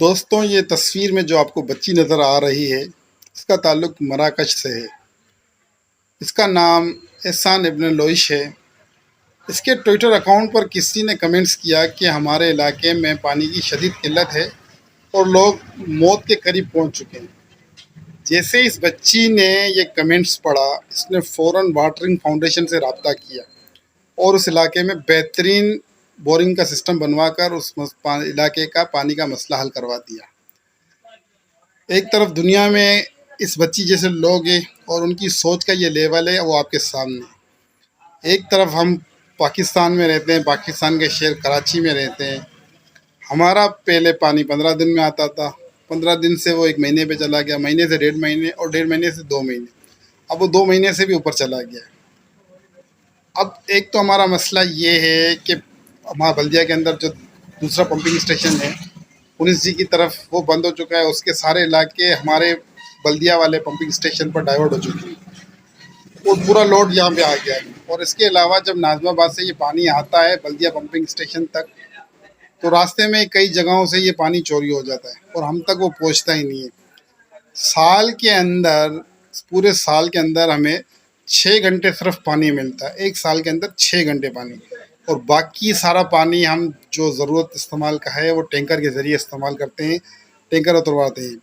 دوستوں، یہ تصویر میں جو آپ کو بچی نظر آ رہی ہے اس کا تعلق مراکش سے ہے۔ اس کا نام احسان ابن لوئش ہے۔ اس کے ٹویٹر اکاؤنٹ پر کسی نے کمنٹس کیا کہ ہمارے علاقے میں پانی کی شدید قلت ہے اور لوگ موت کے قریب پہنچ چکے ہیں۔ جیسے اس بچی نے یہ کمنٹس پڑھا، اس نے فوراً واٹرنگ فاؤنڈیشن سے رابطہ کیا اور اس علاقے میں بہترین بورنگ کا سسٹم بنوا کر اس علاقے کا پانی کا مسئلہ حل کروا دیا۔ ایک طرف دنیا میں اس بچی جیسے لوگ ہیں اور ان کی سوچ کا یہ لیول ہے، وہ آپ کے سامنے ہے۔ ایک طرف ہم پاکستان میں رہتے ہیں، پاکستان کے شہر کراچی میں رہتے ہیں۔ ہمارا پہلے پانی 15 دن میں آتا تھا، 15 دن سے وہ 1 مہینے پہ چلا گیا، مہینے سے 1.5 مہینے اور 1.5 مہینے سے 2 مہینے، اب وہ 2 مہینے سے بھی اوپر چلا گیا۔ اب ایک تو ہمارا مسئلہ یہ ہے کہ ہمارا بلدیہ کے اندر جو دوسرا پمپنگ اسٹیشن ہے 19 جی کی طرف، وہ بند ہو چکا ہے۔ اس کے سارے علاقے ہمارے بلدیہ والے پمپنگ اسٹیشن پر ڈائیورٹ ہو چکے ہیں اور پورا لوڈ یہاں پہ آ گیا ہے۔ اور اس کے علاوہ جب ناظم آباد سے یہ پانی آتا ہے بلدیہ پمپنگ اسٹیشن تک، تو راستے میں کئی جگہوں سے یہ پانی چوری ہو جاتا ہے اور ہم تک وہ پہنچتا ہی نہیں ہے۔ سال کے اندر، پورے سال کے اندر ہمیں 6 گھنٹے صرف پانی ملتا ہے، ایک سال کے اندر 6 گھنٹے پانی، اور باقی سارا پانی ہم جو ضرورت استعمال کا ہے وہ ٹینکر کے ذریعے استعمال کرتے ہیں، ٹینکر اترواتے ہیں۔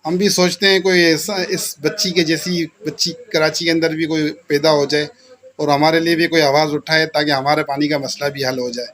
ہم بھی سوچتے ہیں کوئی ایسا اس بچی کے جیسی بچی کراچی کے اندر بھی کوئی پیدا ہو جائے اور ہمارے لیے بھی کوئی آواز اٹھائے تاکہ ہمارے پانی کا مسئلہ بھی حل ہو جائے۔